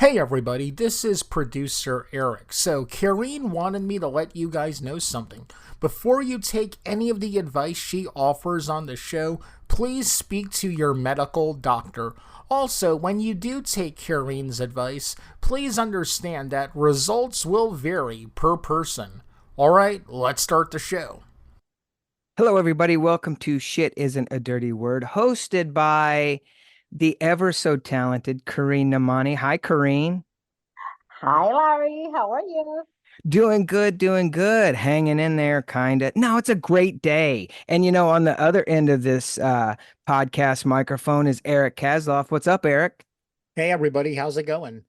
Hey everybody, this is producer Eric. So, Karine wanted me to let you guys know something. Before you take any of the advice she offers on the show, please speak to your medical doctor. Also, when you do take Karine's advice, please understand that results will vary per person. Alright, let's start the show. Hello, everybody. Welcome to Shit Isn't a Dirty Word, hosted by the ever so talented Kareen Namani. Hi, Kareen. Hi, Larry. How are you? Doing good. Hanging in there, kind of. No, it's a great day. And, on the other end of this podcast microphone is Eric Kasloff. What's up, Eric? Hey everybody, how's it going?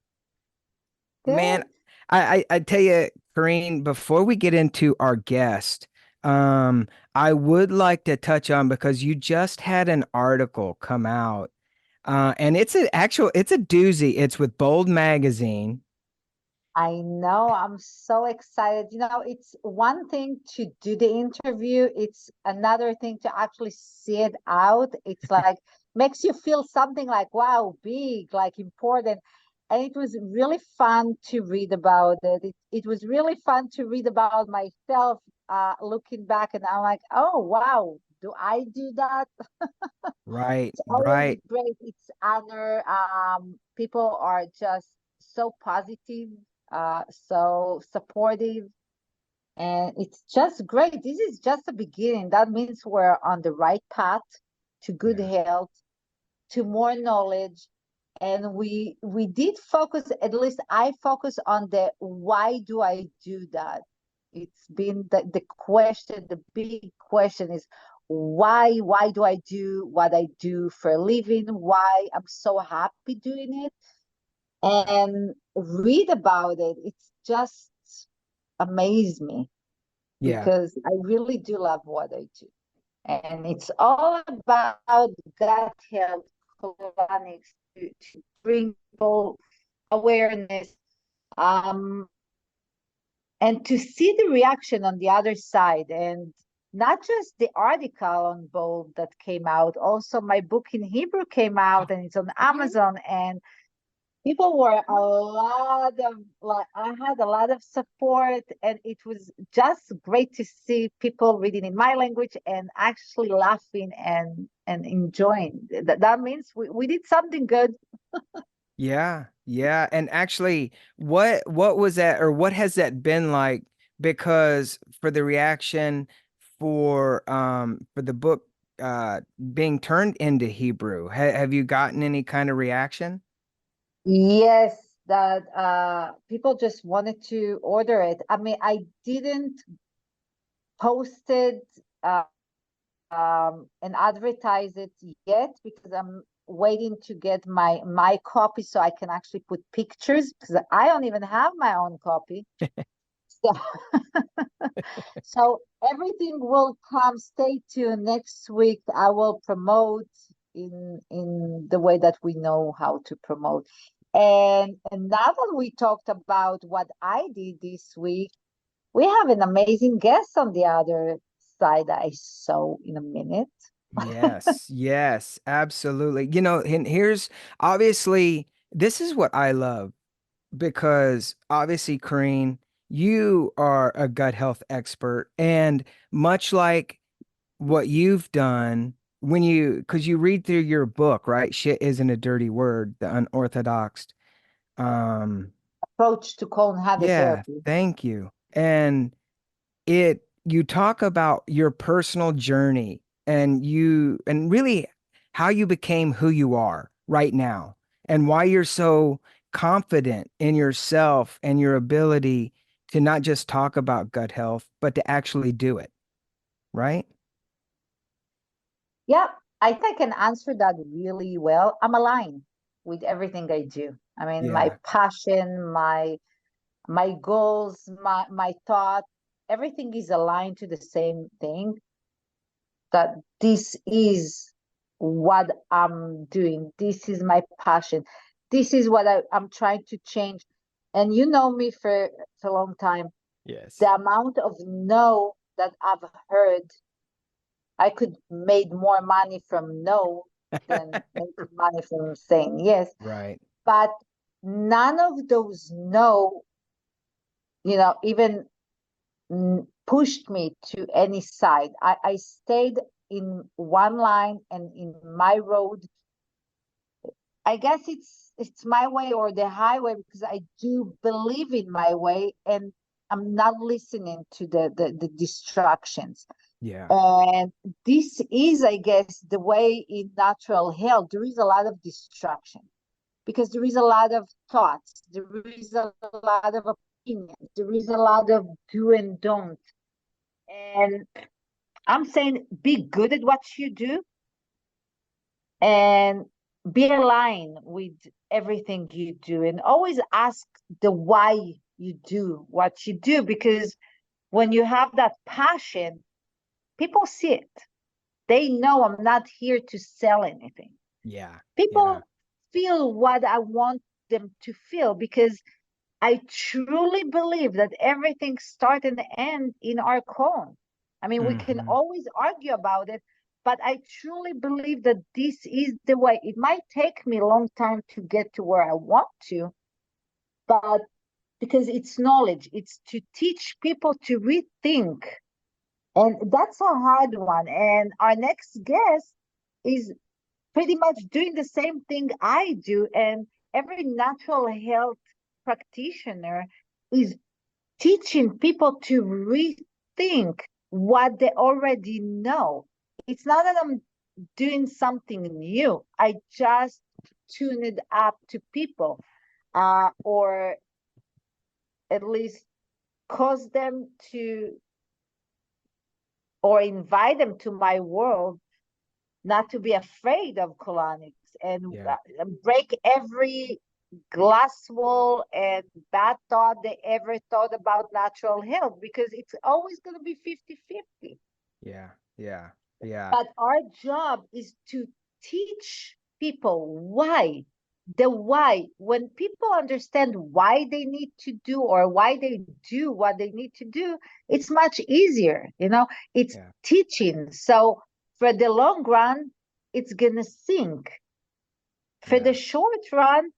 Man, Good. I tell you, Kareen, before we get into our guest, I would like to touch on because you just had an article come out. And it's a doozy. It's with Bold Magazine. I know. I'm so excited. It's one thing to do the interview, it's another thing to actually see it out. It's like makes you feel something like, wow, big, like important. And it was really fun to read about it. It was really fun to read about myself, looking back, and I'm like, oh, wow, do I do that? Right, It's always right. great. It's honor. People are just so positive, so supportive, and it's just great. This is just the beginning. That means we're on the right path to good Yeah. health, to more knowledge. And we did focus, at least I focus on the why do I do that? It's been the question, the big question is why do I do what I do for a living? Why I'm so happy doing it and read about it. It's just amazed me Yeah. because I really do love what I do. And it's all about gut health, colonics, to bring people awareness, um, and to see the reaction on the other side. And not just the article on Bold that came out, also my book in Hebrew came out and it's on Amazon. And people were a lot of like I had a lot of support, and it was just great to see people reading in my language and actually laughing and enjoying. That means we did something good. Yeah. Yeah. And actually, what was that or what has that been like? Because for the reaction for the book being turned into Hebrew, have you gotten any kind of reaction? Yes, that people just wanted to order it. I mean, I didn't post it, and advertise it yet because I'm waiting to get my copy so I can actually put pictures because I don't even have my own copy. So, so everything will come. Stay tuned. Next week I will promote in the way that we know how to promote. And now that we talked about what I did this week, we have an amazing guest on the other side that I saw in a minute. Yes, yes, absolutely. And here's obviously this is what I love because obviously, Kareen, you are a gut health expert, and much like what you've done because you read through your book, right? Shit isn't a dirty word, the unorthodox. Um, Approach to colon habit yeah, therapy. thank you. And you talk about your personal journey and really how you became who you are right now and why you're so confident in yourself and your ability to not just talk about gut health, but to actually do it, right? Yeah, I think I can answer that really well. I'm aligned with everything I do. I mean, my Yeah. passion, my goals, my thought, everything is aligned to the same thing. That this is what I'm doing. This is my passion. This is what I'm trying to change. And you know me for a long time. Yes. The amount of no that I've heard, I could made more money from no than making money from saying yes. Right. But none of those no, even pushed me to any side. I stayed in one line and in my road. I guess it's my way or the highway, because I do believe in my way, and I'm not listening to the distractions. Yeah. And this is, I guess, the way in natural health. There is a lot of distraction because there is a lot of thoughts, there is a lot of opinions, there is a lot of do and don't. And I'm saying be good at what you do and be aligned with everything you do, and always ask the why you do what you do, because when you have that passion, people see it. They know I'm not here to sell anything. Yeah. People feel what I want them to feel, because I truly believe that everything starts and ends in our cone. I mean, we can Mm-hmm. always argue about it, but I truly believe that this is the way. It might take me a long time to get to where I want to, but because it's knowledge, it's to teach people to rethink. And that's a hard one. And our next guest is pretty much doing the same thing I do. And every natural health practitioner is teaching people to rethink what they already know. It's not that I'm doing something new. I just tune it up to people, or at least cause them to, or invite them to my world, not to be afraid of colonics, and Yeah. break every glass wall and bad thought they ever thought about natural health, because it's always going to be 50-50. Yeah. Yeah. Yeah. But our job is to teach people why. The why. When people understand why they need to do, or why they do what they need to do, it's much easier. It's Yeah. teaching. So for the long run, it's gonna sink. For Yeah. the short run,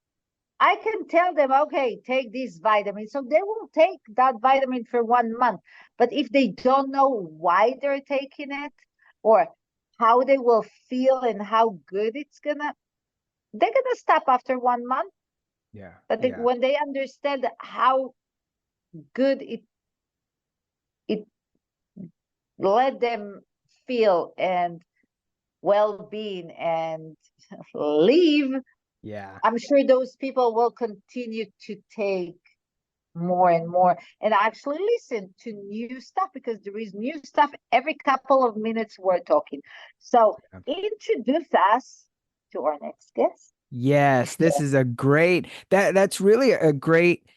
I can tell them, okay, take this vitamin. So they will take that vitamin for 1 month. But if they don't know why they're taking it, or how they will feel and how good they're gonna stop after 1 month. Yeah. But Yeah. when they understand how good it let them feel and well-being and live, Yeah. I'm sure those people will continue to take more and more, and actually listen to new stuff, because there is new stuff every couple of minutes we're talking. So introduce us to our next guest. Yes, this is a great that's really a great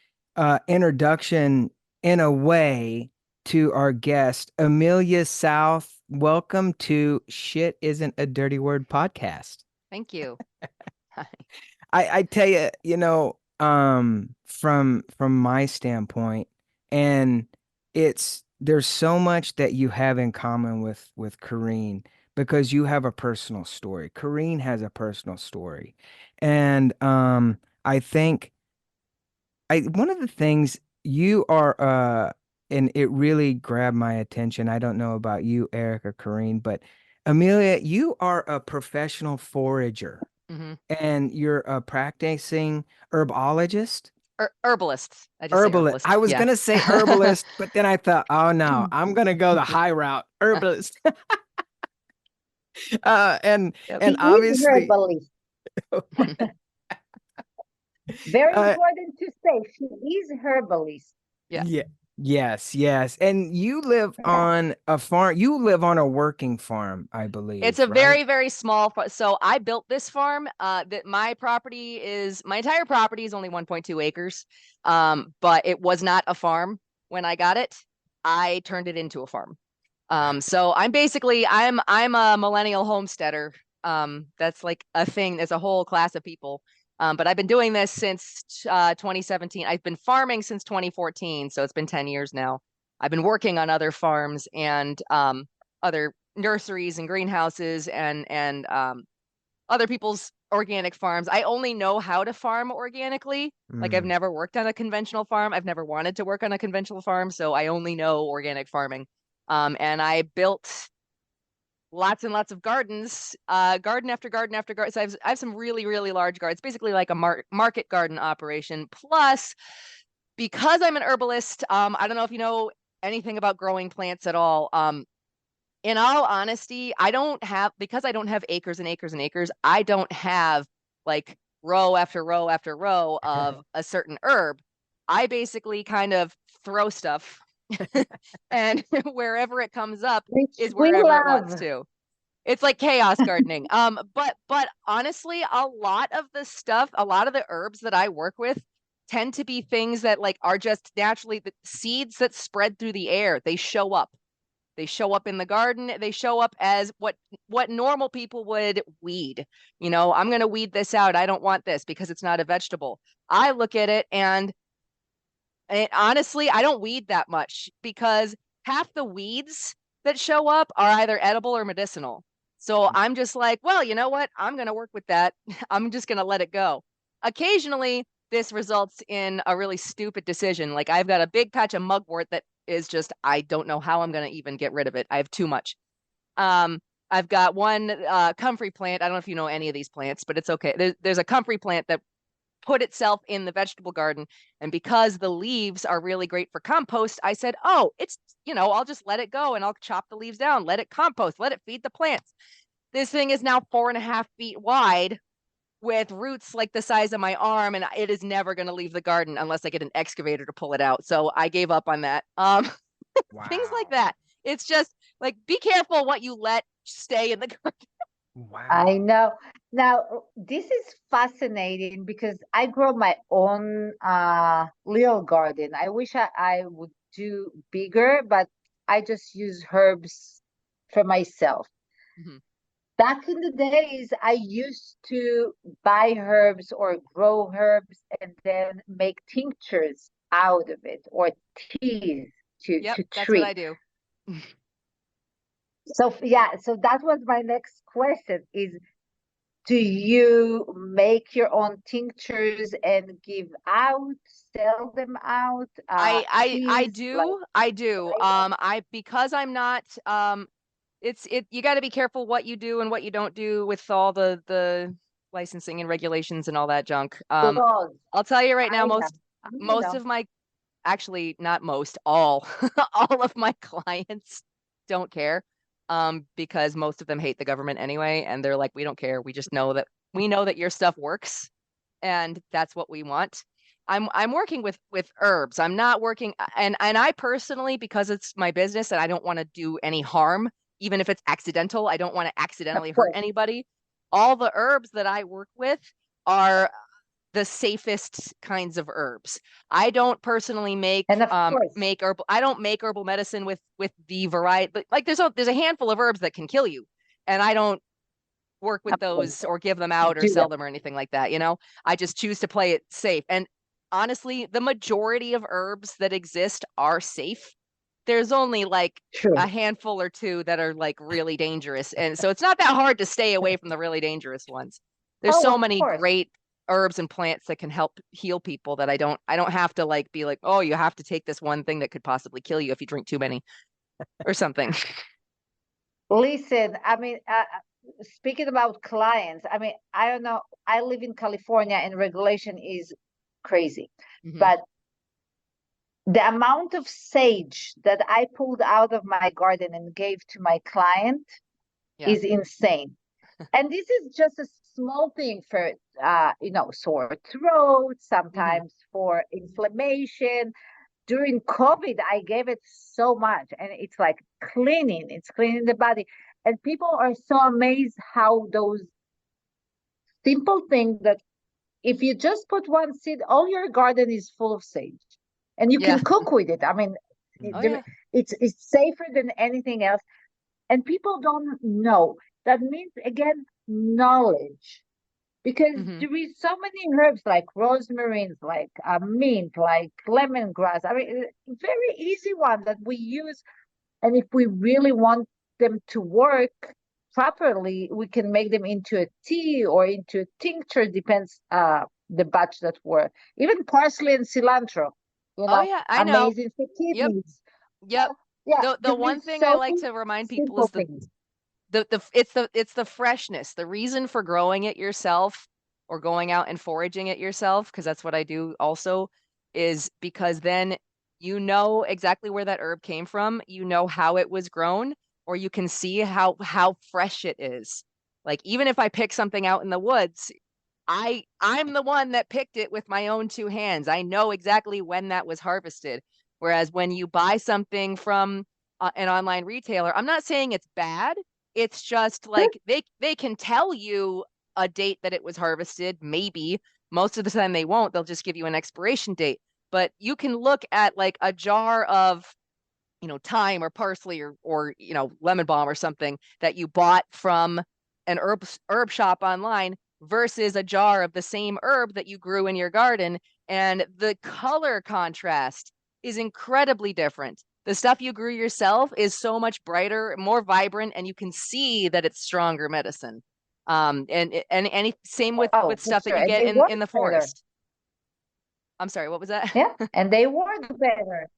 introduction in a way to our guest, Amelia South. Welcome to Shit Isn't a Dirty Word podcast. Thank you. I tell you, from my standpoint, and there's so much that you have in common with Kareen, because you have a personal story. Kareen has a personal story. And I think one of the things you are and it really grabbed my attention. I don't know about you, Eric or Kareen, but Amelia, you are a professional forager. hmm And you're a practicing herbologist? Herbalist. I just say Herbalist. herbalist. I was Yeah. gonna say herbalist, but then I thought, oh no, I'm gonna go the high route, herbalist. uh, and Yep. She and is obviously, herbalist. Very uh, important to say, she is herbalist. Yeah. yeah, yes. And you live on a farm. You live on a working farm, I It's believe, a right? very, very small. So I built this farm. That my entire property is only 1.2 acres. But it was not a farm when I got it. I turned it into a farm. So I'm a millennial homesteader. That's like a thing. There's a whole class of people. But I've been doing this since 2017. I've been farming since 2014, so it's been 10 years now. I've been working on other farms and other nurseries and greenhouses and other people's organic farms. I only know how to farm organically. Like I've never worked on a conventional farm. I've never wanted to work on a conventional farm, so I only know organic farming. And I built lots and lots of gardens, garden after garden after garden. So I have some really, really large gardens, basically like a market garden operation. Plus, because I'm an herbalist, I don't know if you know anything about growing plants at all. In all honesty, because I don't have acres and acres and acres, I don't have like row after row after row of a certain herb. I basically kind of throw stuff and wherever it comes up Which is we wherever it wants love. to. It's like chaos gardening. But honestly, a lot of the herbs that I work with tend to be things that like are just naturally the seeds that spread through the air. They show up. They show up in the garden. They show up as what normal people would weed. You know, I'm going to weed this out. I don't want this because it's not a vegetable. I look at it and honestly, I don't weed that much because half the weeds that show up are either edible or medicinal. So I'm just like, well, you know what? I'm going to work with that. I'm just going to let it go. Occasionally, this results in a really stupid decision. Like I've got a big patch of mugwort that is just, I don't know how I'm going to even get rid of it. I have too much. I've got one comfrey plant. I don't know if you know any of these plants, but it's okay. There's a comfrey plant that put itself in the vegetable garden. And because the leaves are really great for compost, I said, oh, it's, I'll just let it go and I'll chop the leaves down, let it compost, let it feed the plants. This thing is now 4.5 feet wide with roots like the size of my arm, and it is never going to leave the garden unless I get an excavator to pull it out. So I gave up on that. Things like that. It's just like, be careful what you let stay in the garden. Wow. I know. Now, this is fascinating because I grow my own little garden. I wish I would do bigger, but I just use herbs for myself. Mhm. Back in the days, I used to buy herbs or grow herbs and then make tinctures out of it or teas Yep, to that's what I treat. do. So yeah, so that was my next question is, do you make your own tinctures and give out, sell them out? I Teas, like do. I do. Because I'm not you got to be careful what you do and what you don't do with all the licensing and regulations and all that junk. laws. I'll tell you right I now, know, I most know. of my actually not most, all all of my clients don't care. Because most of them hate the government anyway, and they're like, we don't care. We know that your stuff works, and that's what we want. I'm working with herbs. I'm not working and I personally, because it's my business and I don't want to do any harm, even if it's accidental, I don't want to Of accidentally hurt course. anybody. All the herbs that I work with are the safest kinds of herbs. I don't personally And of course, make herbal I don't make herbal medicine with the variety, but like there's a handful of herbs that can kill you, and I don't work with of course, those or give them out or do sell them. them or anything like that. I just choose to play it safe. And honestly, the majority of herbs that exist are safe. There's only like a True. handful or two that are like really dangerous. And so it's not that hard to stay away from the really dangerous ones. There's Oh, so of many course. great herbs and plants that can help heal people that I don't have to like be like, oh, you have to take this one thing that could possibly kill you if you drink too many or something. Listen, I mean, speaking about clients, I mean, I don't know. I live in California and regulation is crazy, Mhm. but the amount of sage that I pulled out of my garden and gave to my client Yeah. is insane. And this is just a small thing for, sore throat, Mhm. sometimes for inflammation. During COVID, I gave it so much, and it's like it's cleaning the body. And people are so amazed how those simple things that if you just put one seed, all your garden is full of sage, and you Yeah. can cook with it. I mean, Oh yeah. it's safer than anything else, and people don't know. That means again knowledge, because Mhm. there is so many herbs like rosmarines, like mint, like lemongrass. I mean, very easy one that we use, and if we really want them to work, properly, we can make them into a tea or into a tincture, depends the batch that we're, even parsley and cilantro, Oh yeah, I know. amazing for Yep. kidneys. Yep. Yeah, The one thing I so like to remind people simple is things. it's the freshness. The reason for growing it yourself or going out and foraging it yourself, because that's what I do also, is because then you know exactly where that herb came from, you know how it was grown, or you can see how fresh it is. Like even if I pick something out in the woods, I'm the one that picked it with my own two hands. I know exactly when that was harvested. Whereas when you buy something from an online retailer, I'm not saying it's bad. It's just like they can tell you a date that it was harvested, maybe. Most of the time they won't. They'll just give you an expiration date. But you can look at like a jar of, thyme or parsley or lemon balm or something that you bought from an herb shop online versus a jar of the same herb that you grew in your garden, and the color contrast is incredibly different. The stuff you grew yourself is so much brighter, more vibrant, and you can see that it's stronger medicine. And any same with Oh, for stuff that sure. you And get they work in the better. forest. I'm sorry, what was that? Yeah, and they work better.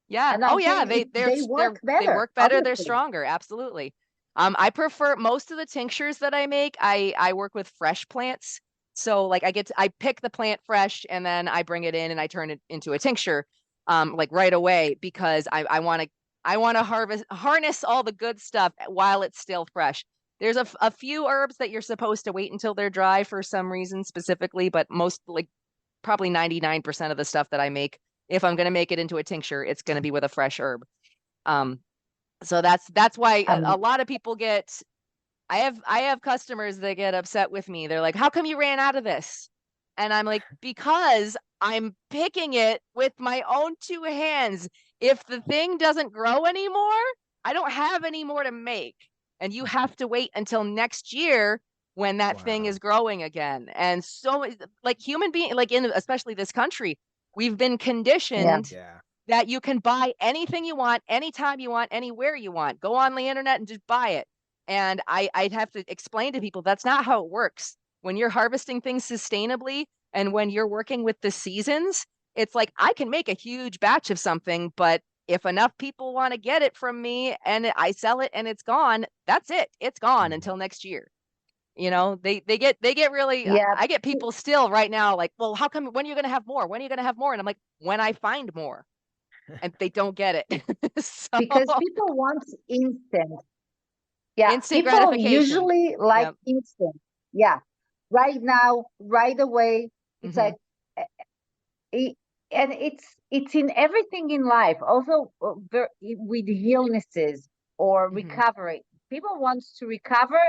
Yeah. And Oh I'm yeah, saying they they better, work better, they're obviously. stronger, absolutely. I prefer most of the tinctures that I make, I work with fresh plants. So like I pick the plant fresh and then I bring it in and I turn it into a tincture like right away because I want to harness all the good stuff while it's still fresh. There's a few herbs that you're supposed to wait until they're dry for some reason specifically, but most like probably 99% of the stuff that I make, if I'm going to make it into a tincture, it's going to be with a fresh herb. Um, so that's why a Um, lot of people get. I have customers that get upset with me. They're like, "How come you ran out of this?" And I'm like, "Because I'm picking it with my own two hands. If the thing doesn't grow anymore, I don't have any more to make, and you have to wait until next year when that thing Wow. is growing again." And so, like human being, like in especially this country, we've been yeah, conditioned Yeah. that you can buy anything you want, anytime you want, anywhere you want. Go on the internet and just buy it. And I'd have to explain to people that's not how it works. When you're harvesting things sustainably and when you're working with the seasons, it's like I can make a huge batch of something, but if enough people want to get it from me and I sell it and it's gone, that's it. It's gone Mhm. until next year. They get really yeah, I get people still right now like, well, how come when are you gonna have more? When are you gonna have more? And I'm like, when I find more, and they don't get it. So because people want instant. Yeah, instant people gratification. usually like Yep. instant. Yeah, right now, right away. It's Hmm. like, eh, it, and it's in everything in life. Also, with illnesses or Hmm. recovery, people wants to recover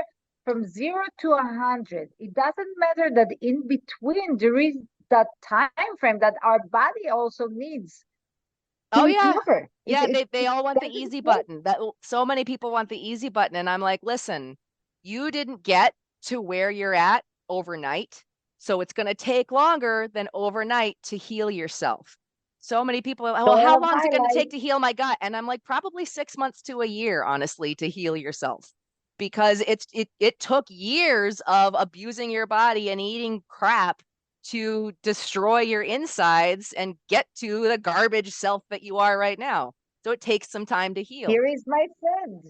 from 0 to 100. It doesn't matter that in between there is that time frame that our body also needs to Oh yeah. recover. Yeah, they It all want the doesn't easy take. button. So many people want the easy button, and I'm like, listen, you didn't get to where you're at overnight, so it's going to take longer than overnight to heal yourself. So many people are like, well, Story how of long is my it going to life. take to heal my gut? And I'm like, probably 6 months to a year, honestly, to heal yourself. Because it took years of abusing your body and eating crap to destroy your insides and get to the garbage self that you are right now. So it takes some time to heal. Here is my friend.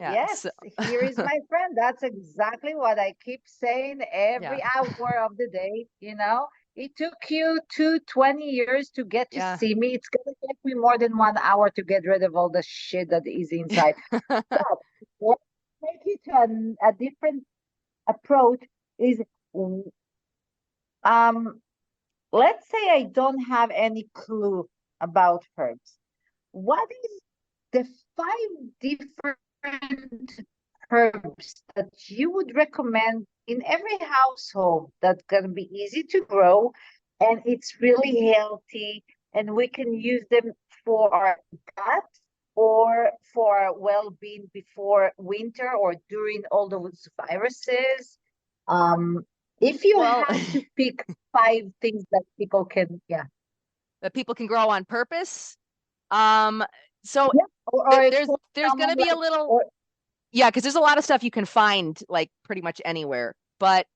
Yeah. Yes, So here is my friend. That's exactly what I keep saying yeah. every hour of the day. It took you 20 years to get to Yeah. see me. It's going to take me more than 1 hour to get rid of all the shit that is inside. But let's take it to a different approach. Is um, let's say I don't have any clue about herbs. What is the 5 different herbs that you would recommend in every household that's going to be easy to grow and it's really healthy and we can use them for our gut or for our well-being before winter or during all those viruses? Um, if you Well, had to pick 5 things that people can, yeah, that people can grow on purpose. Um, so yeah, or there's for there's someone gonna be a like, little or Yeah, because there's a lot of stuff you can find like pretty much anywhere. But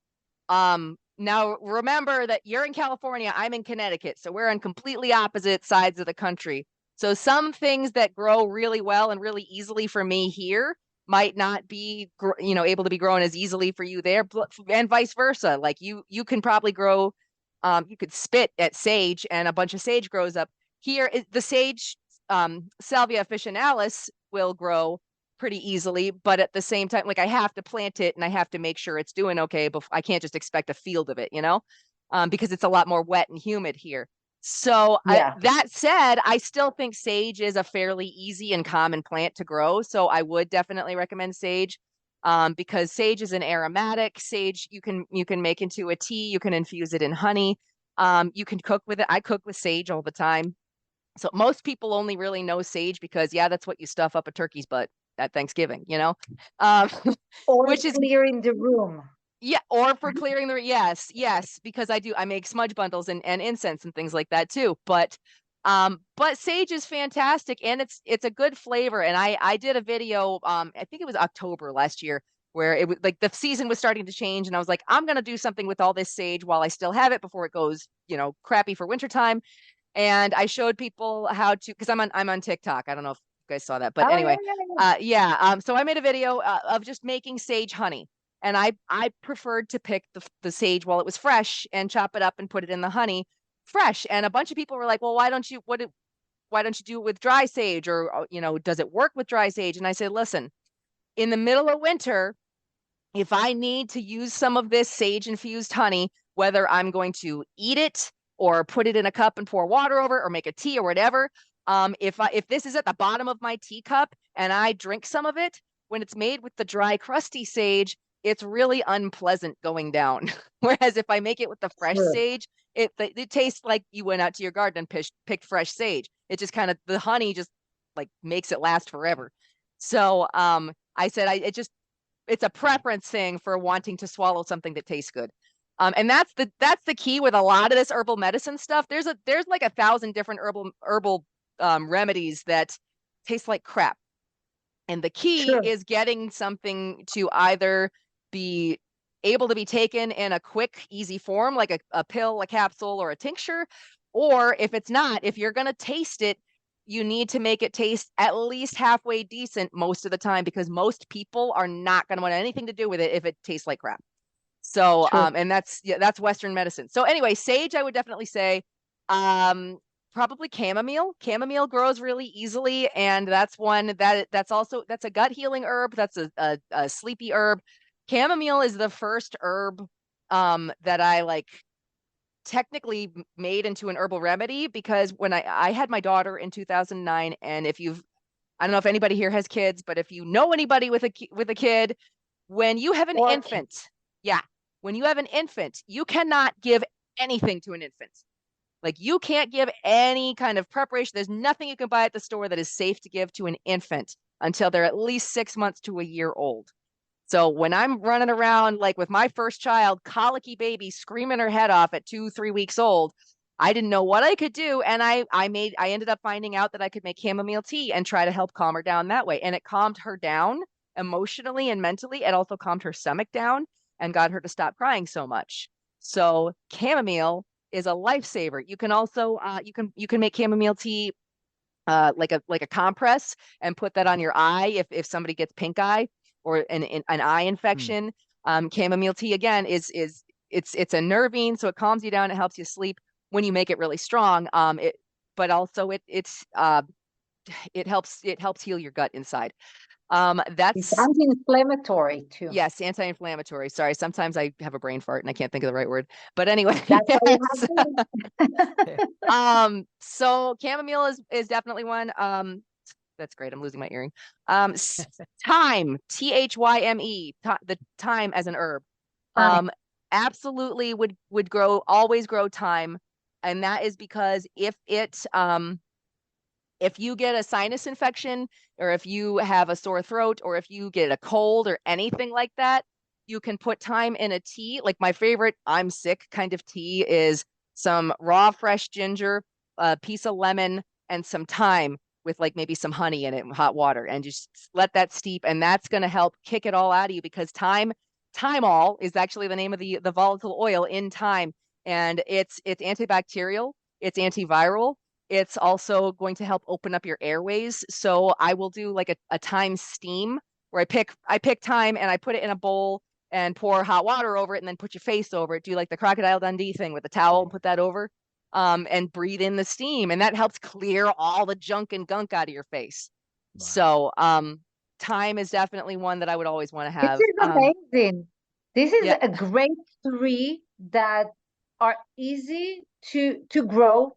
now remember that you're in California, I'm in Connecticut, so we're on completely opposite sides of the country. So some things that grow really well and really easily for me here might not be, able to be grown as easily for you there, and vice versa. Like you can probably grow, you could spit at sage and a bunch of sage grows up. Here, the sage, Salvia officinalis, will grow pretty easily, but at the same time, like I have to plant it and I have to make sure it's doing okay. But I can't just expect a field of it, because it's a lot more wet and humid here. So Yeah. that said, I still think sage is a fairly easy and common plant to grow. So I would definitely recommend sage, because sage is an aromatic. Sage you can make into a tea. You can infuse it in honey. You can cook with it. I cook with sage all the time. So most people only really know sage because, yeah, that's what you stuff up a turkey's butt at Thanksgiving, um, Or which is, clearing the room. yeah, or for clearing the, yes, because I make smudge bundles and incense and things like that too. But sage is fantastic and it's a good flavor. And I did a video, I think it was October last year, where it was like the season was starting to change, and I was like, I'm gonna do something with all this sage while I still have it before it goes, crappy for wintertime. And I showed people how to, because I'm on TikTok. I don't know if you guys saw that, but Oh, anyway, yeah. so I made a video of just making sage honey, and I preferred to pick the sage while it was fresh and chop it up and put it in the honey fresh. And a bunch of people were like, well, why don't you do it with dry sage, or does it work with dry sage? And I said, listen, in the middle of winter, if I need to use some of this sage infused honey, whether I'm going to eat it or put it in a cup and pour water over or make a tea or whatever, if this is at the bottom of my teacup and I drink some of it, when it's made with the dry crusty sage, it's really unpleasant going down. Whereas if I make it with the fresh Sure. sage, it tastes like you went out to your garden and picked fresh sage. It just kind of, the honey just like makes it last forever. So I said it's a preference thing for wanting to swallow something that tastes good. And that's the key with a lot of this herbal medicine stuff. There's like 1,000 different herbal remedies that taste like crap. And the key Sure. is getting something to either be able to be taken in a quick, easy form, like a pill, a capsule, or a tincture. Or if it's not, if you're going to taste it, you need to make it taste at least halfway decent most of the time, because most people are not going to want anything to do with it if it tastes like crap. So, Sure. and that's Western medicine. So anyway, sage, I would definitely say, probably chamomile. Chamomile grows really easily, and that's one that's a gut healing herb. That's a sleepy herb. Chamomile is the first herb that I like technically made into an herbal remedy, because when I had my daughter in 2009, and I don't know if anybody here has kids, but if you know anybody with a kid, when you have an Or infant, yeah, when you have an infant, you cannot give anything to an infant. Like, you can't give any kind of preparation. There's nothing you can buy at the store that is safe to give to an infant until they're at least 6 months to a year old. So when I'm running around like with my first child, colicky baby, screaming her head off at 2-3 weeks old, I didn't know what I could do. And I ended up finding out that I could make chamomile tea and try to help calm her down that way. And it calmed her down emotionally and mentally. It also calmed her stomach down and got her to stop crying so much. So chamomile is a lifesaver. You can also you can make chamomile tea like a compress and put that on your eye if somebody gets pink eye or an eye infection. Chamomile tea again is it's a nervine, so it calms you down. It helps you sleep when you make it really strong. But also it helps heal your gut inside. it's That's anti-inflammatory too. Yes, anti-inflammatory. Sorry, sometimes I have a brain fart and I can't think of the right word. But anyway, That's how you yes. have to. So chamomile is definitely one. That's great. I'm losing my earring. Thyme, THYME, the thyme as an herb. Absolutely would always grow thyme, and that is because if you get a sinus infection, or if you have a sore throat, or if you get a cold or anything like that, you can put thyme in a tea. Like, my favorite I'm sick kind of tea is some raw fresh ginger, a piece of lemon, and some thyme with like maybe some honey in it and hot water, and just let that steep, and that's going to help kick it all out of you, because Thymol is actually the name of the volatile oil in thyme, and it's antibacterial, it's antiviral, it's also going to help open up your airways. So I will do like a thyme steam where I pick thyme and I put it in a bowl and pour hot water over it, and then put your face over it. Do like the Crocodile Dundee thing with the towel and put that over, and breathe in the steam, and that helps clear all the junk and gunk out of your face. Wow. So thyme is definitely one that I would always want to This have. is amazing. This is yeah. a great tree that are easy to grow.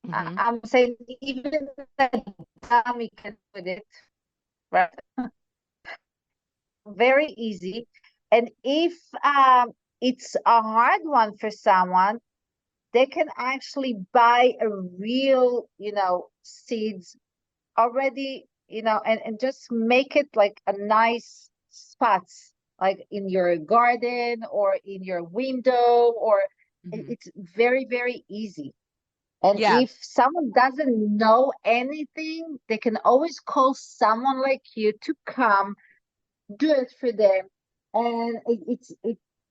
Mhm. I'm saying even the dummy can put it, right? Very easy. And if it's a hard one for someone, they can actually buy a real, seeds already, and just make it like a nice spots, like in your garden or in your window, or Mhm. it's very, very easy. And Yeah. if someone doesn't know anything, they can always call someone like you to come do it for them. And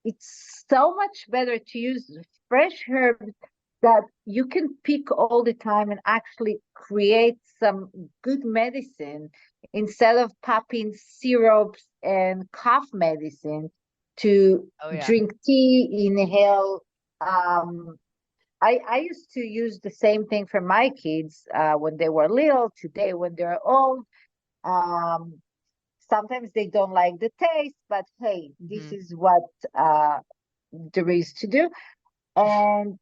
it's so much better to use fresh herbs that you can pick all the time and actually create some good medicine, instead of popping syrups and cough medicine to Oh yeah. drink tea, inhale. I used to use the same thing for my kids when they were little. Today, when they're old, um, sometimes they don't like the taste, but hey, this Mhm. is what there is to do. And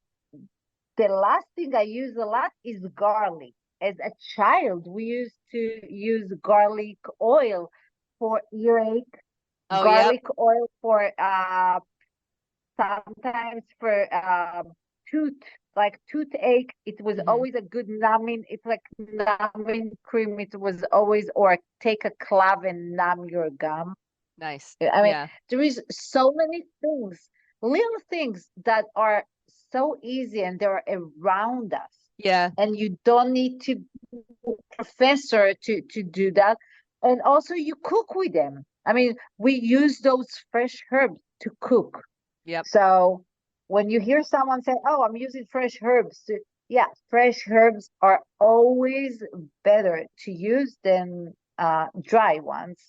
the last thing I use a lot is garlic. As a child, we used to use garlic oil for earache, Oh yep. garlic oil for sometimes for tooth, like toothache. It was Mhm. always a good numbing. It's like numbing cream. It was always, or take a clove and numb your gum. Nice. I mean, Yeah. there is so many things, little things that are so easy and they're around us. Yeah. And you don't need to be a professor to do that. And also you cook with them. I mean, we use those fresh herbs to cook. Yep. So when you hear someone say, "Oh, I'm using fresh herbs," yeah, fresh herbs are always better to use than dry ones.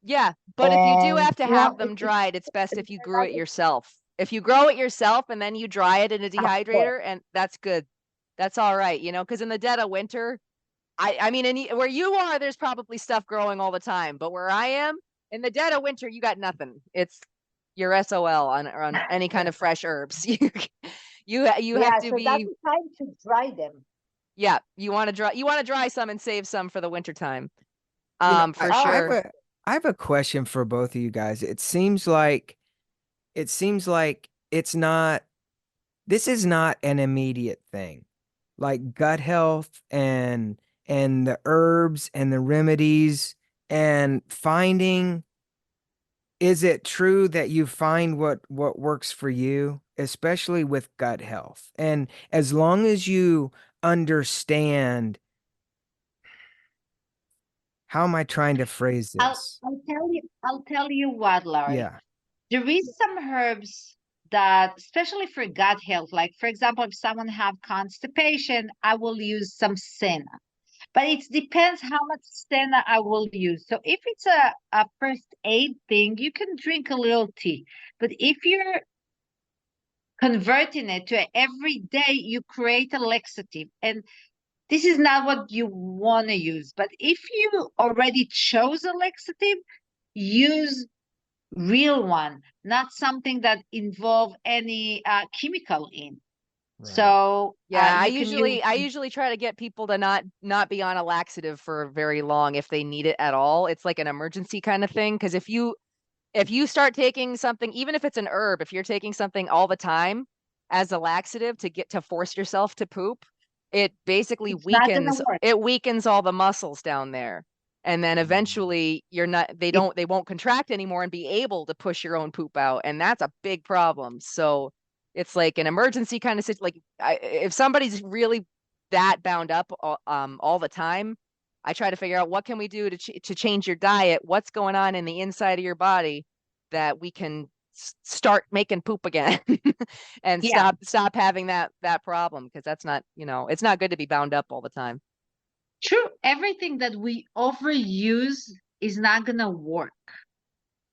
Yeah, but if you do And have to have them dried, it's best if you grew it yourself. If you grow it yourself and then you dry it in a of course, dehydrator, and that's good. That's all right, because in the dead of winter, I mean, where you are, there's probably stuff growing all the time, but where I am, in the dead of winter, you got nothing. It's your SOL on any kind of fresh herbs. You have yeah. to So that's be, the time to dry them. yeah, you want to dry some and save some for the winter time. You know, For I have Oh, sure. a question for both of you guys. It seems like it's not this is not an immediate thing. Like gut health and the herbs and the remedies and finding, is it true that you find what works for you, especially with gut health? And as long as you understand, how am I trying to phrase I'll this? I'll tell you what, Larry. Yeah. There is some herbs that, especially for gut health, like for example, if someone have constipation, I will use some senna. But it depends how much senna I will use. So if it's a first aid thing, you can drink a little tea. But if you're converting it to every day, you create a laxative. And this is not what you want to use. But if you already chose a laxative, use real one, not something that involve any chemical in. Right. So Yeah, you can use. I usually try to get people to not be on a laxative for very long if they need it at all. It's like an emergency kind of thing, because if you start taking something, even if it's an herb, if you're taking something all the time as a laxative to force yourself to poop, it basically It's not gonna work. weakens all the muscles down there. And then Mm. eventually It they won't contract anymore and be able to push your own poop out. And that's a big problem. So it's like an emergency kind of situation. Like if somebody's really that bound up all the time, I try to figure out what can we do to change your diet, what's going on in the inside of your body that we can start making poop again and Yeah. stop having that problem, because that's not, it's not good to be bound up all the time. True. Everything that we overuse is not gonna work.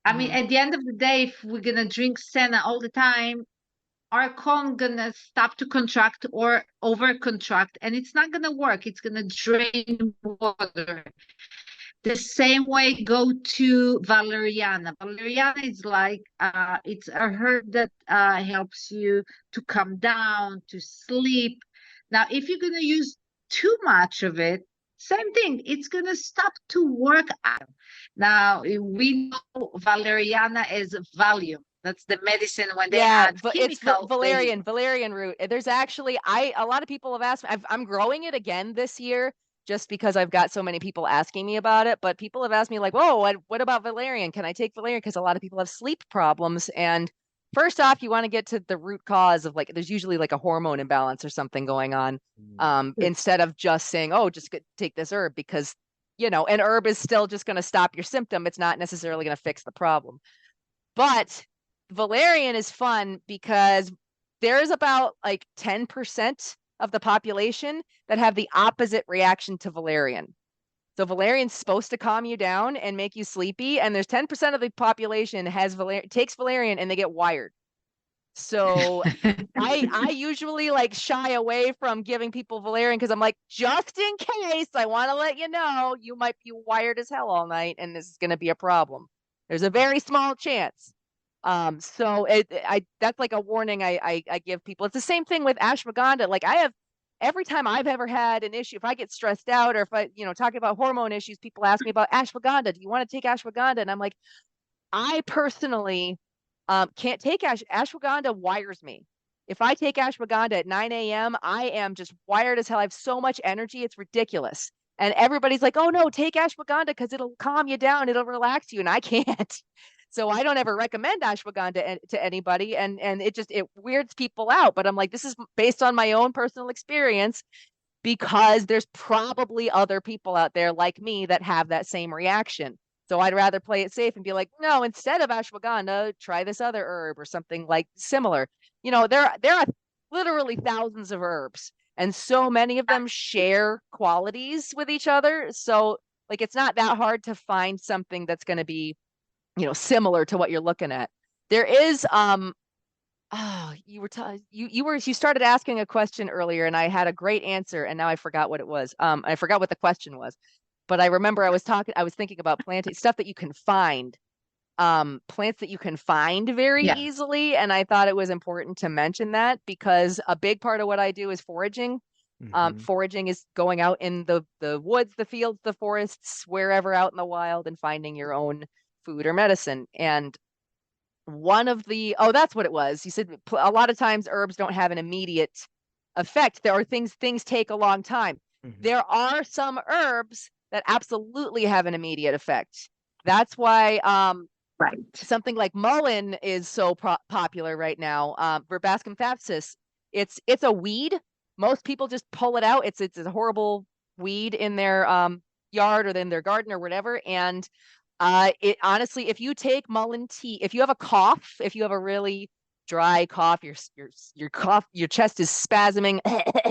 I mean, at the end of the day, if we're gonna drink Senna all the time, our colon gonna stop to contract or over contract, and it's not gonna work. It's gonna drain water. The same way go to valeriana. Valeriana is like it's a herb that helps you to calm down, to sleep. Now, if you're gonna use too much of it, same thing, it's gonna stop to work out. Now, we know valeriana is Valium. That's the medicine when they add It's chemical. valerian root. There's actually, a lot of people have asked me, I'm growing it again this year just because I've got so many people asking me about it. But people have asked me like, whoa, what about valerian? Can I take valerian? Because a lot of people have sleep problems. And first off, you want to get to the root cause of, like, there's usually like a hormone imbalance or something going on, instead of just saying, oh, just take this herb, because, an herb is still just going to stop your symptom. It's not necessarily going to fix the problem. But valerian is fun because there's about like 10% of the population that have the opposite reaction to valerian. So valerian's supposed to calm you down and make you sleepy, and there's 10% of the population takes valerian and they get wired. So I usually like shy away from giving people valerian because I'm like, just in case, I want to let you know you might be wired as hell all night and this is going to be a problem. There's a very small chance. So that's like a warning I give people. It's the same thing with ashwagandha. Like, every time I've ever had an issue, if I get stressed out or if I, talking about hormone issues, people ask me about ashwagandha. Do you want to take ashwagandha? And I'm like, I personally can't take ashwagandha. Wires me. If I take ashwagandha at 9 a.m., I am just wired as hell. I have so much energy. It's ridiculous. And everybody's like, oh no, take ashwagandha because it'll calm you down. It'll relax you. And I can't. So I don't ever recommend ashwagandha to anybody. And it weirds people out. But I'm like, this is based on my own personal experience, because there's probably other people out there like me that have that same reaction. So I'd rather play it safe and be like, no, instead of ashwagandha, try this other herb or something like similar. There are literally thousands of herbs, and so many of them share qualities with each other. So like, it's not that hard to find something that's going to be, similar to what you're looking at. There is, you started asking a question earlier and I had a great answer and now I forgot what it was. I forgot what the question was, but I remember I was thinking about planting stuff that you can find, plants that you can find very easily. And I thought it was important to mention that because a big part of what I do is foraging. Foraging is going out in the woods, the fields, the forests, wherever out in the wild and finding your own food or medicine. And that's what it was. You said a lot of times herbs don't have an immediate effect. There are things take a long time. There are some herbs that absolutely have an immediate effect. That's why something like mullein is so popular right now. Verbascum thapsus. It's a weed. Most people just pull it out. It's a horrible weed in their yard or in their garden or whatever. And it honestly, if you take mullein tea, if you have a cough, if you have a really dry cough, your chest is spasming,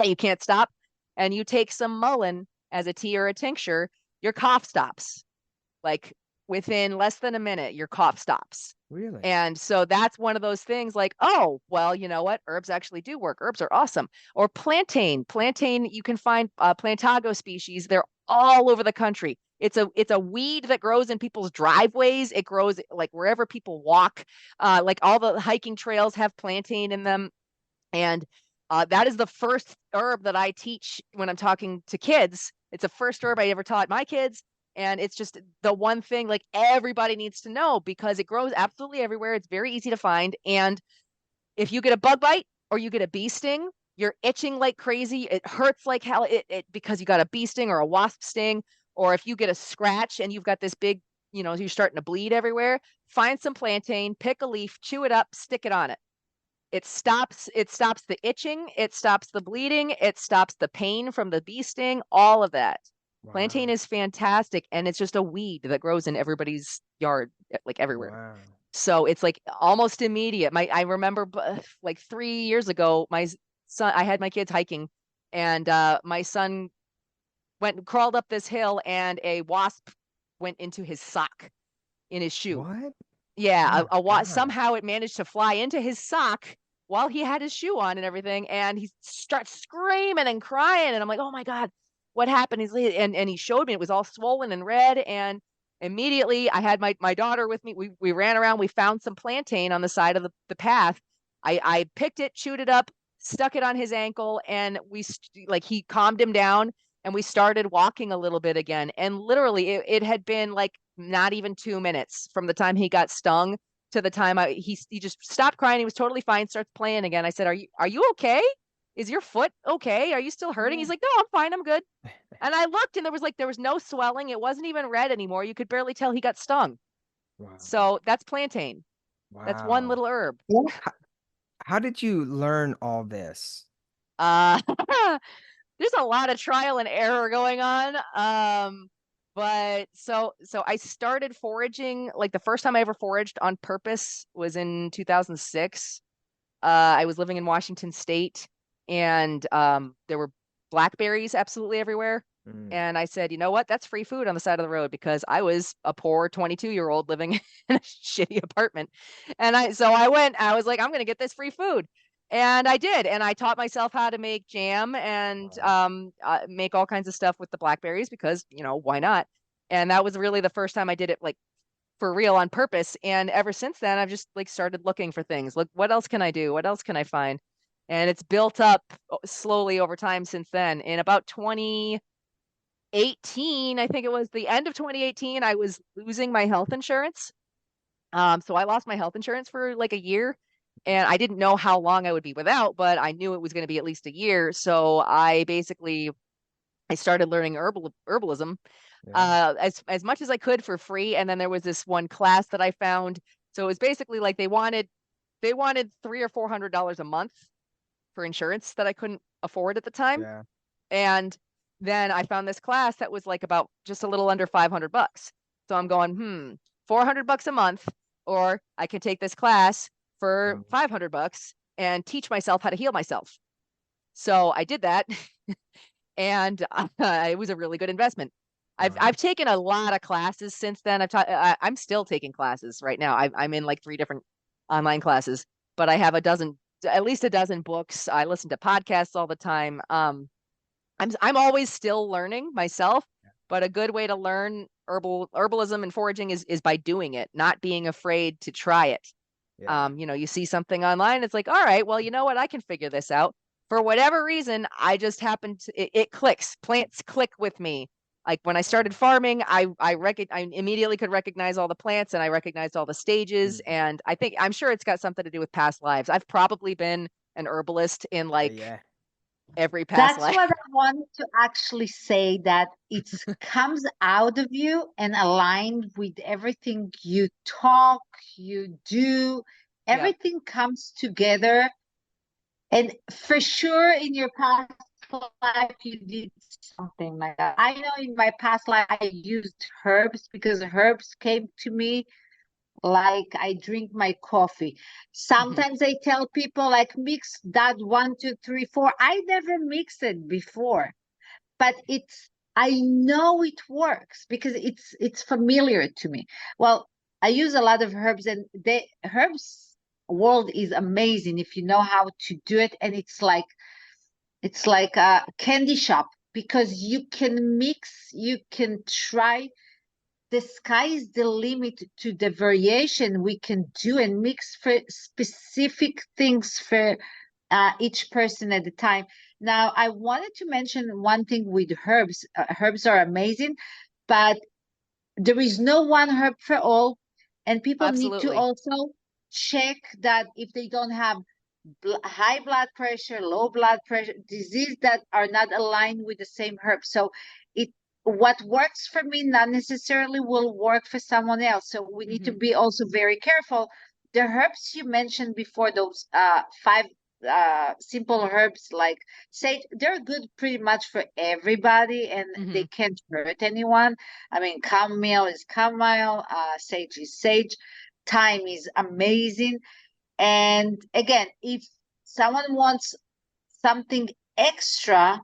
you can't stop, and you take some mullein as a tea or a tincture, your cough stops. Like within less than a minute, your cough stops. Really? And so that's one of those things like, oh, well, you know what? Herbs actually do work. Herbs are awesome. Or plantain. Plantain, you can find Plantago species. They're all over the country. It's a weed that grows in people's driveways. It grows like wherever people walk. Like all the hiking trails have plantain in them. And that is the first herb that I teach when I'm talking to kids. It's the first herb I ever taught my kids. And it's just the one thing like everybody needs to know because it grows absolutely everywhere. It's very easy to find. And if you get a bug bite or you get a bee sting, you're itching like crazy. It hurts like hell because you got a bee sting or a wasp sting. Or if you get a scratch and you've got this big, you're starting to bleed everywhere, find some plantain, pick a leaf, chew it up, stick it on it. It stops the itching. It stops the bleeding. It stops the pain from the bee sting, all of that. Plantain Wow. is fantastic, and it's just a weed that grows in everybody's yard, like everywhere. Wow. So it's like almost immediate. I remember like 3 years ago, my son, I had my kids hiking, and my son crawled up this hill, and a wasp went into his sock in his shoe. What? Oh Yeah, my God. somehow it managed to fly into his sock while he had his shoe on and everything, and he starts screaming and crying, and I'm like, "Oh my God, what happened?" And he showed me it was all swollen and red, and immediately I had my daughter with me. We ran around, we found some plantain on the side of the path. I picked it, chewed it up, stuck it on his ankle, and like he calmed him down, and we started walking a little bit again. And literally it had been like not even 2 minutes from the time he got stung to the time he just stopped crying. He was totally fine, starts playing again. I said, are you okay? Is your foot okay? Are you still hurting? Yeah. He's like, no, I'm fine, I'm good. And I looked, and there was no swelling. It wasn't even red anymore. You could barely tell he got stung. Wow. So that's plantain. That's one Wow. little herb. Yeah. How did you learn all this? Uh there's a lot of trial and error going on. But so I started foraging, like the first time I ever foraged on purpose was in 2006. I was living in Washington State, and there were blackberries absolutely everywhere. Mm, And I said, you know what? That's free food on the side of the road, because I was a poor 22-year-old living in a shitty apartment. And I was like, I'm going to get this free food. And I did. And I taught myself how to make jam and wow. make all kinds of stuff with the blackberries, because, why not? And that was really the first time I did it, like, for real, on purpose. And ever since then, I've just like started looking for things. Look, what else can I do? What else can I find? And it's built up slowly over time since then. In about 2018, I think it was the end of 2018, I was losing my health insurance. So I lost my health insurance for like a year, and I didn't know how long I would be without, but I knew it was going to be at least a year. So I started learning herbalism Yeah. as much as I could for free. And then there was this one class that I found. So it was basically like they wanted $300 or $400 a month for insurance that I couldn't afford at the time. Yeah. And then I found this class that was like about just a little under $500. So I'm going, $400 a month, or I can take this class for Um, $500 and teach myself how to heal myself. So I did that, and it was a really good investment. I've wow. I've taken a lot of classes since then. I'm still taking classes right now. I'm in like 3 different online classes, but I have at least a dozen books. I listen to podcasts all the time. I'm always still learning myself, but a good way to learn herbalism and foraging is by doing it, not being afraid to try it. Yeah. You see something online, it's like, all right, well, you know what? I can figure this out. For whatever reason, I just happen to it clicks. Plants click with me. Like when I started farming, I immediately could recognize all the plants, and I recognized all the stages. Mm, And I'm sure it's got something to do with past lives. I've probably been an herbalist in like yeah. every past That's life. what I wanted to actually say, that it comes out of you and aligned with everything you talk, you do, Yep. everything comes together. And for sure, in your past life, you did something like that. I know in my past life, I used herbs because herbs came to me like I drink my coffee. Mhm. Sometimes I tell people, like, mix that 1, 2, 3, 4. I never mixed it before, but I know it works because it's familiar to me. Well, I use a lot of herbs, and the herbs world is amazing if you know how to do it. And it's like a candy shop, because you can mix, you can try. The sky is the limit to the variation we can do and mix for specific things for each person at a time. Now, I wanted to mention one thing with herbs. Herbs are amazing, but there is no one herb for all. And people need to Absolutely. also check that if they don't have high blood pressure, low blood pressure, disease that are not aligned with the same herb. So it what works for me not necessarily will work for someone else. So we need to Hmm. be also very careful. The herbs you mentioned before, those 5 simple herbs like sage. They're good pretty much for everybody, and they can't hurt anyone. I mean, chamomile is chamomile, sage is sage, thyme is amazing. And again, if someone wants something extra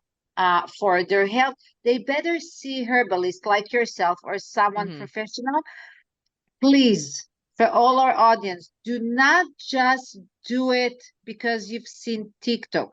for their health, they better see herbalist like yourself or someone professional. Please, for all our audience, do not just do it because you've seen TikTok.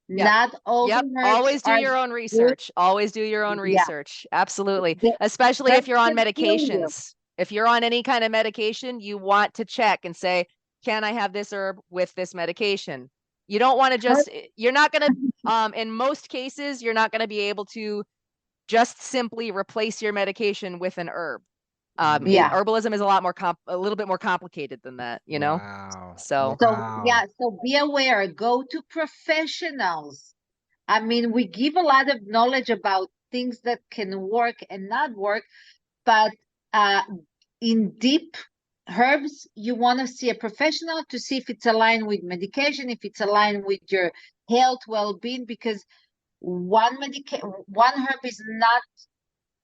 Yep. Not all Yep. the herbs Always do are your own good. research. Always do your own Yeah. research. Absolutely. The Especially if herbs you're on can kill you. medications. If you're on any kind of medication, you want to check and say, can I have this herb with this medication? You don't want to just, you're not going to, in most cases, you're not going to be able to just simply replace your medication with an herb. Yeah. Herbalism is a little bit more complicated than that, you know? Wow. So, So yeah, so be aware, go to professionals. I mean, we give a lot of knowledge about things that can work and not work, but in deep herbs, you want to see a professional to see if it's aligned with medication, if it's aligned with your health, well-being, because one herb is not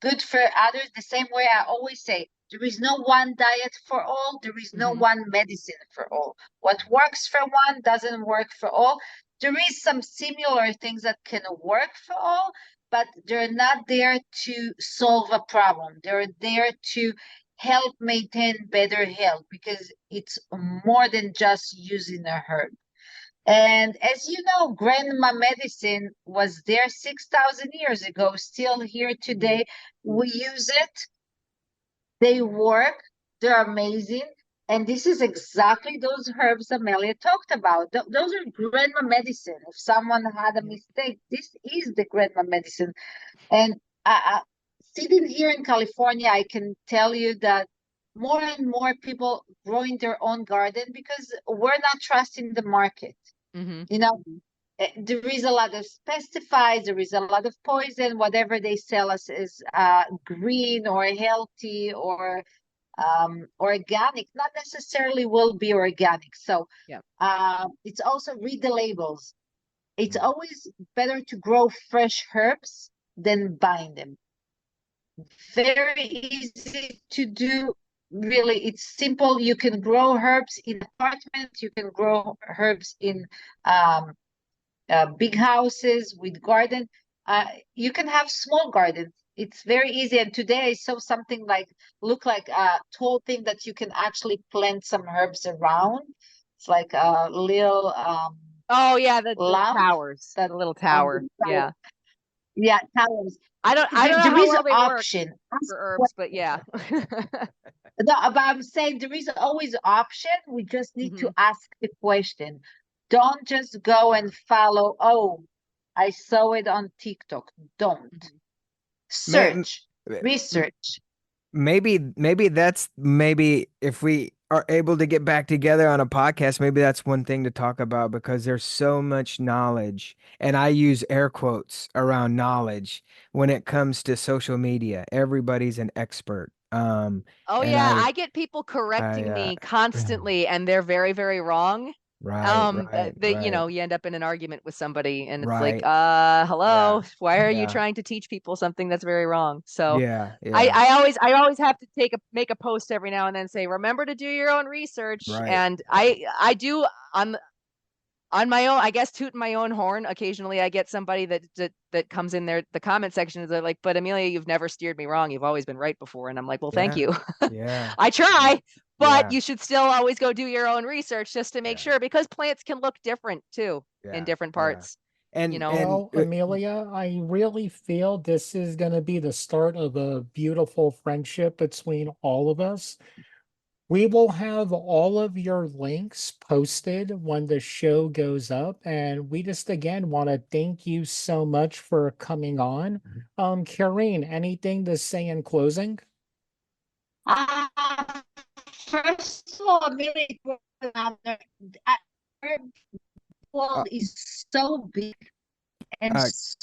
good for others. The same way I always say, there is no one diet for all. There is no one medicine for all. What works for one doesn't work for all. There is some similar things that can work for all, but they're not there to solve a problem. They're there to help maintain better health, because it's more than just using a herb. And as you know, grandma medicine was there 6,000 years ago, still here today. We use it. They work. They're amazing. And this is exactly those herbs Amelia talked about. Those are grandma medicine. If someone had a mistake, this is the grandma medicine. And sitting here in California, I can tell you that more and more people growing their own garden because we're not trusting the market. You know, there is a lot of pesticides, there is a lot of poison. Whatever they sell us is green or healthy or organic, not necessarily will be organic. So it's also read the labels. It's always better to grow fresh herbs than buying them. Very easy to do. Really, it's simple. You can grow herbs in apartments. You can grow herbs in big houses with garden. You can have small gardens. It's very easy. And today I saw something look like a tall thing that you can actually plant some herbs around. It's like a little oh yeah, the towers, that the little tower. Yeah. Yeah, towers. I don't know There how is well an they work option. for herbs, but yeah. No, but I'm saying there is always option. We just need to ask the question. Don't just go and follow, oh, I saw it on TikTok. Don't. Search, research. Maybe if we are able to get back together on a podcast, maybe that's one thing to talk about, because there's so much knowledge, and I use air quotes around knowledge when it comes to social media. Everybody's an expert. Oh and yeah, I get people correcting me constantly, and they're very, very wrong. Right. You know, you end up in an argument with somebody, and it's like, Right. hello, why are you Yeah. trying to teach people something that's very wrong? So Yeah. I always have to make a post every now and then, say, remember to do your own research. Right. And I do on my own, I guess, tooting my own horn. Occasionally I get somebody that comes in there, the comment section, is like, but Amelia, you've never steered me wrong. You've always been right before. And I'm like, well, thank you. Yeah. I try, but Yeah. you should still always go do your own research just to make sure, because plants can look different too in different parts. And you know, Well, Amelia, I really feel this is going to be the start of a beautiful friendship between all of us. We will have all of your links posted when the show goes up. And we just again want to thank you so much for coming on. Karine, anything to say in closing? First of all, Amelia, our world is so big, and there's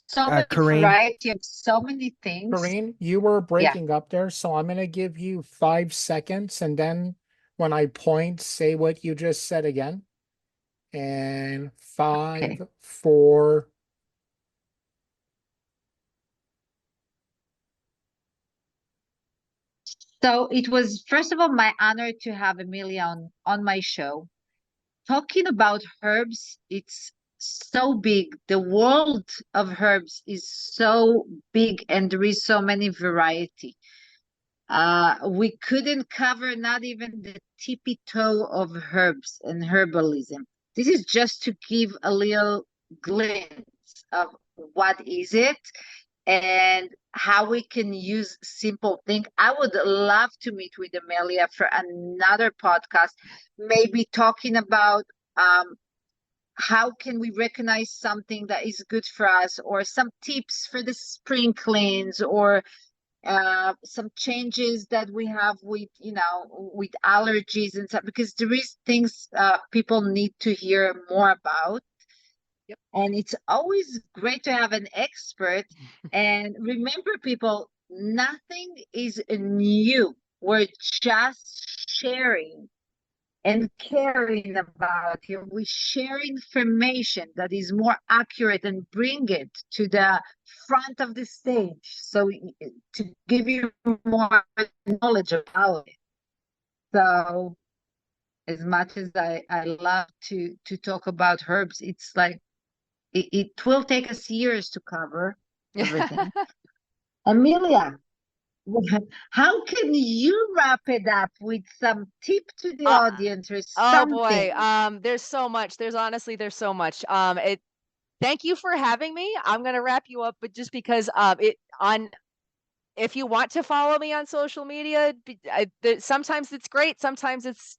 so many Karine, variety of so many things. Karine, you were breaking up there, so I'm going to give you 5 seconds, and then when I point, say what you just said again. And 5, Okay. 4. So it was, first of all, my honor to have Amelia on my show. Talking about herbs, it's so big. The world of herbs is so big and there is so many variety. We couldn't cover not even the tippy toe of herbs and herbalism. This is just to give a little glimpse of what is it and how we can use simple things. I would love to meet with Amelia for another podcast, maybe talking about how can we recognize something that is good for us, or some tips for the spring cleans, or some changes that we have with, with allergies and stuff, because there is things people need to hear more about. Yep. And it's always great to have an expert. And remember, people, nothing is new. We're just sharing and caring about it. We share information that is more accurate and bring it to the front of the stage. So to give you more knowledge about it. So as much as I love to talk about herbs, it's like it will take us years to cover everything. Amelia, how can you wrap it up with some tip to the Uh, audience or oh boy. something? There's so much. There's so much. Thank you for having me. I'm gonna wrap you up, but just because if you want to follow me on social media, sometimes it's great, sometimes it's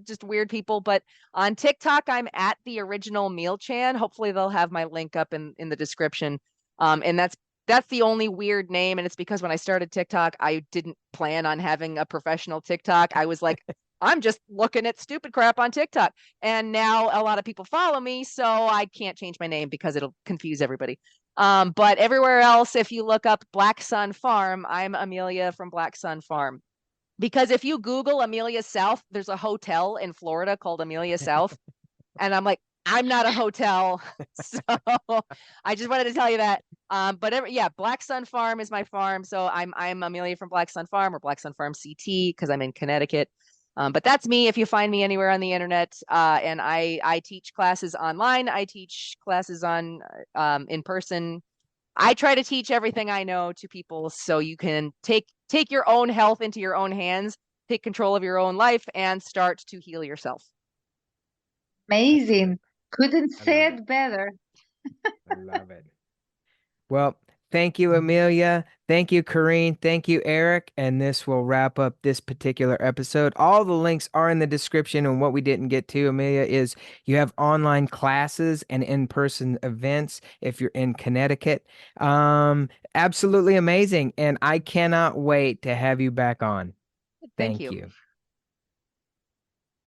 just weird people. But on TikTok, I'm at the original Meal Chan. Hopefully, they'll have my link up in the description. And that's the only weird name, and it's because when I started TikTok, I didn't plan on having a professional TikTok. I was like, I'm just looking at stupid crap on TikTok, and now a lot of people follow me, so I can't change my name because it'll confuse everybody. But everywhere else, if you look up Black Sun Farm, I'm Amelia from Black Sun Farm. Because if you Google Amelia South, there's a hotel in Florida called Amelia South. And I'm like, I'm not a hotel. So I just wanted to tell you that. Yeah, Black Sun Farm is my farm. So I'm Amelia from Black Sun Farm, or Black Sun Farm CT, because I'm in Connecticut. But that's me if you find me anywhere on the internet. And I teach classes online. I teach classes on in person. I try to teach everything I know to people so you can take your own health into your own hands, take control of your own life, and start to heal yourself. Amazing. Couldn't I say love it better. I love it. Well, thank you, Amelia. Thank you, Kareen. Thank you, Eric. And this will wrap up this particular episode. All the links are in the description. And what we didn't get to, Amelia, is you have online classes and in-person events if you're in Connecticut. Absolutely amazing. And I cannot wait to have you back on. Thank Thank you. you.